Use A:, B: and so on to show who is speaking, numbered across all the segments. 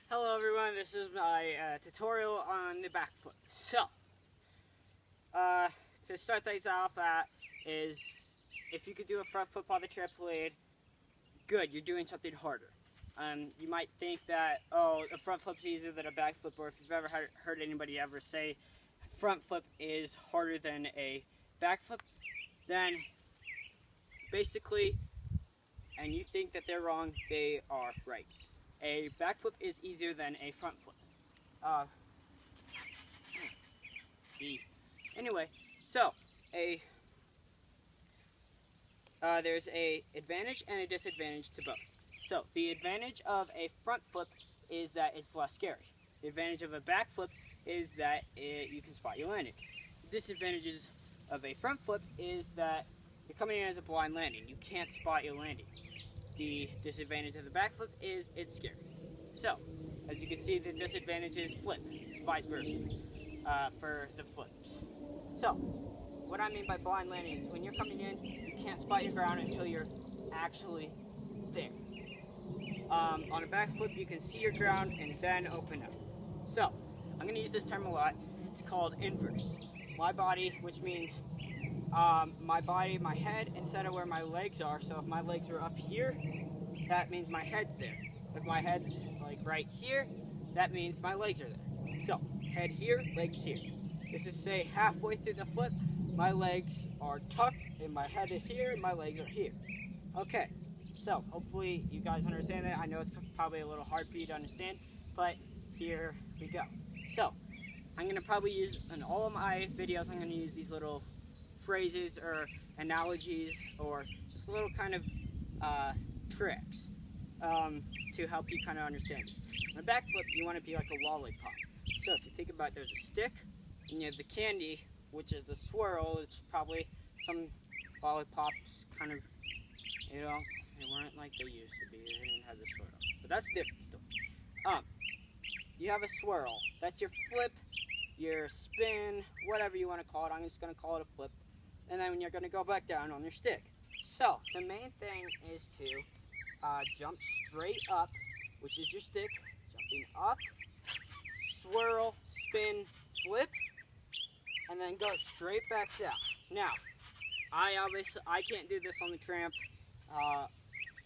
A: Hello everyone, this is my tutorial on the backflip. So, to start things off is, if you could do a front flip on the trampoline, good, you're doing something harder. You might think that, oh, a front flip's easier than a backflip, or if you've ever heard anybody ever say front flip is harder than a backflip, then basically, and you think that they're wrong, they are right. A backflip is easier than a front flip. Anyway, so there's a advantage and a disadvantage to both. So the advantage of a front flip is that it's less scary. The advantage of a back flip is that you can spot your landing. The disadvantages of a front flip is that you're coming in as a blind landing. You can't spot your landing. The disadvantage of the back flip is it's scary. So, as you can see, the disadvantage is flip. It's vice versa for the flips. So, what I mean by blind landing is when you're coming in, you can't spot your ground until you're actually there. On a backflip, you can see your ground and then open up. So, I'm going to use this term a lot. It's called inverse. My body, which means my head instead of where my legs are. So if my legs are up here, that means my head's there. If my head's like right here, that means my legs are there. So head here, legs here. This is say halfway through the flip, my legs are tucked and my head is here and my legs are here. Okay, so hopefully you guys understand that. I know it's probably a little hard for you to understand, but here we go. So I'm going to probably use, in all of my videos, I'm going to use these little phrases or analogies or just little kind of tricks to help you kind of understand this. On a backflip, you want to be like a lollipop. So if you think about it, there's a stick, and you have the candy, which is the swirl. It's probably some lollipops kind of, you know, they weren't like they used to be. They didn't have the swirl. But that's different still. You have a swirl. That's your flip, your spin, whatever you want to call it. I'm just going to call it a flip. And then when you're going to go back down on your stick. So the main thing is to jump straight up, which is your stick, jumping up, swirl, spin, flip, and then go straight back down. Now, I can't do this on the tramp.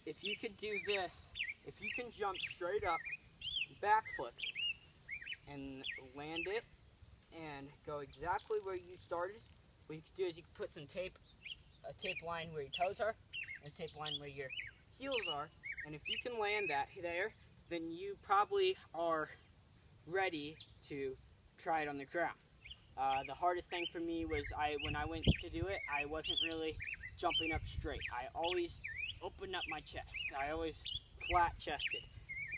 A: If you could do this, if you can jump straight up, backflip, and land it, and go exactly where you started, what you can do is you can put some tape, a tape line where your toes are, and a tape line where your heels are, and if you can land that there, then you probably are ready to try it on the ground. The hardest thing for me was when I went to do it, I wasn't really jumping up straight. I always opened up my chest. I always flat chested.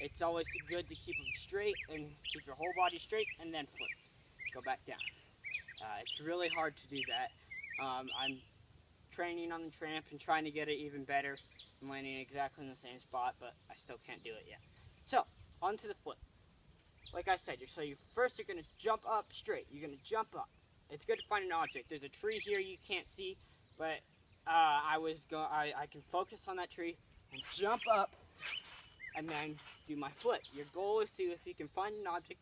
A: It's always good to keep them straight and keep your whole body straight and then flip. Go back down. It's really hard to do that. I'm training on the tramp and trying to get it even better. I'm landing exactly in the same spot, but I still can't do it yet. So, on to the flip. Like I said, first you're going to jump up straight. You're going to jump up. It's good to find an object. There's a tree here you can't see, but I can focus on that tree and jump up and then do my flip. Your goal is to, if you can find an object,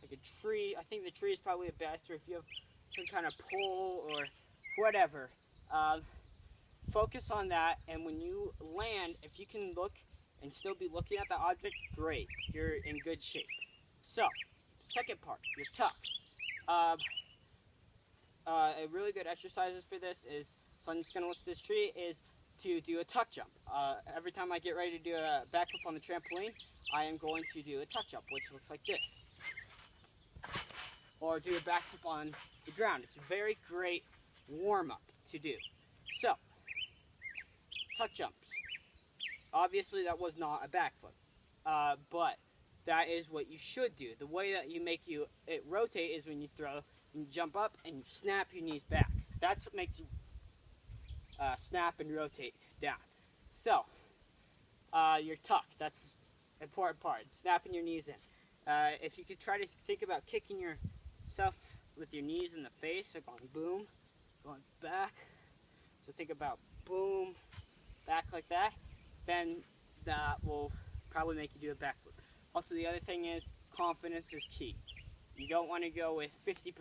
A: like a tree, I think the tree is probably the best, or if you have some kind of pole or whatever, focus on that, and when you land, if you can look and still be looking at the object, great, you're in good shape. So, second part, your tuck. A really good exercises for this is, so I'm just going to look at this tree, is to do a tuck jump. Every time I get ready to do a backflip on the trampoline, I am going to do a tuck jump, which looks like this. Or do a backflip on the ground. It's a very great warm-up to do. So, tuck jumps. Obviously that was not a backflip, but that is what you should do. The way that you make it rotate is when you throw, and you jump up and you snap your knees back. That's what makes you snap and rotate down. So, your tuck, that's the important part, snapping your knees in. If you could try to think about kicking yourself with your knees in the face, so going boom, going back, so think about boom, back like that, then that will probably make you do a backflip. Also, the other thing is confidence is key. You don't want to go with 50%,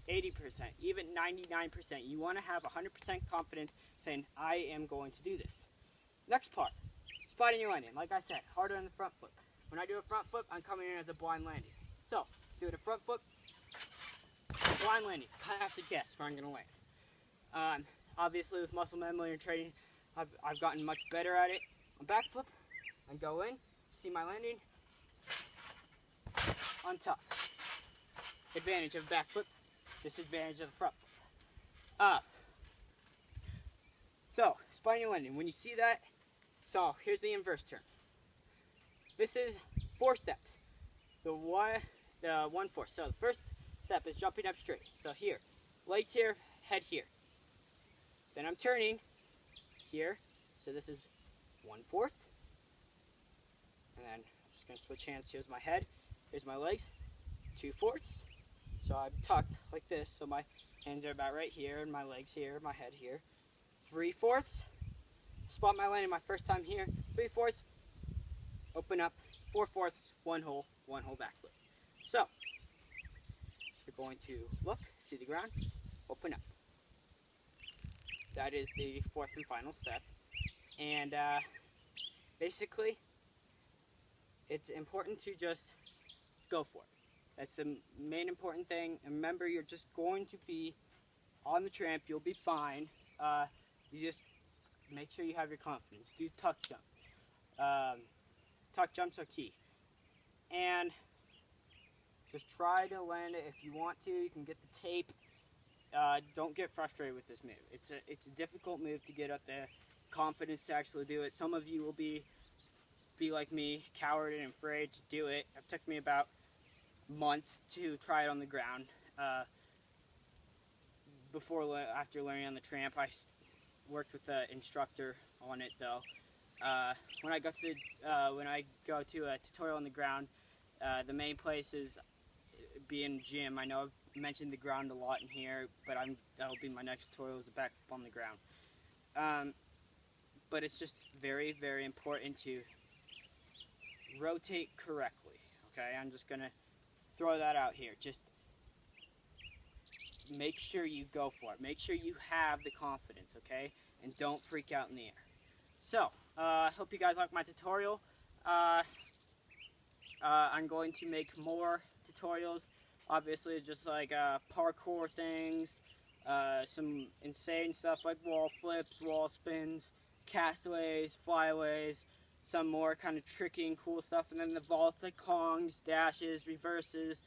A: 80%, even 99%. You want to have 100% confidence saying, I am going to do this. Next part, spotting your landing. Like I said, harder on the front foot. When I do a front flip, I'm coming in as a blind landing. So, doing a front flip, blind landing. I have to guess where I'm going to land. Obviously, with muscle memory and training, I've gotten much better at it. On back flip, I go in, see my landing, on top. Advantage of back flip, disadvantage of the front flip. So, spotting your landing. When you see that, so here's the inverse turn. This is 4 steps. The 1/4. So the first step is jumping up straight. So here, legs here, head here. Then I'm turning here. So this is 1/4. And then I'm just going to switch hands. Here's my head. Here's my legs. 2/4. So I'm tucked like this. So my hands are about right here, and my legs here, my head here. 3/4. Spot my landing my first time here. 3/4. Open up. 4/4. One hole backflip. So you're going to look, see the ground, open up. That is the 4th and final step. And basically, it's important to just go for it. That's the main important thing. And remember, you're just going to be on the tramp. You'll be fine. You just make sure you have your confidence. Do tuck jumps. Tuck jumps are key. And just try to land it if you want to. You can get the tape. Don't get frustrated with this move. It's a difficult move to get up there. Confidence to actually do it. Some of you will be like me, coward and afraid to do it. It took me about a month to try it on the ground. After learning on the tramp, I worked with an instructor on it though. When I go to a tutorial on the ground, the main place is being gym. I know I've mentioned the ground a lot in here, but that'll be my next tutorial, is a backflip on the ground. But it's just very, very important to rotate correctly. Okay, I'm just gonna throw that out here. Just make sure you go for it. Make sure you have the confidence, okay? And don't freak out in the air. So, I hope you guys like my tutorial. I'm going to make more tutorials. Obviously, just like parkour things, some insane stuff like wall flips, wall spins, castaways, flyaways, some more kind of tricky and cool stuff, and then the vaults like kongs, dashes, reverses,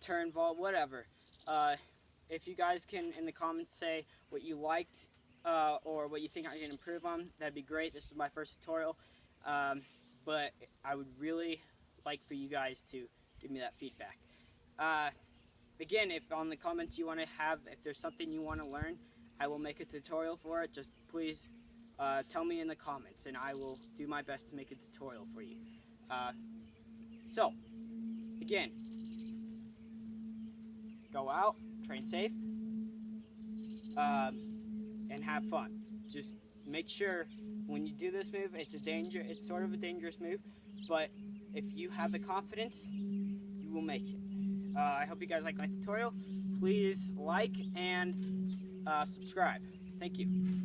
A: turn vault, whatever. If you guys can, in the comments, say what you liked or what you think I can improve on, that'd be great. This is my first tutorial, but I would really like for you guys to give me that feedback. Again, if on the comments you want to have, if there's something you want to learn, I will make a tutorial for it. Just please tell me in the comments, and I will do my best to make a tutorial for you. So, again, go out, train safe, and have fun. Just make sure when you do this move, it's sort of a dangerous move, but if you have the confidence, you will make it. I hope you guys like my tutorial. Please like and subscribe. Thank you.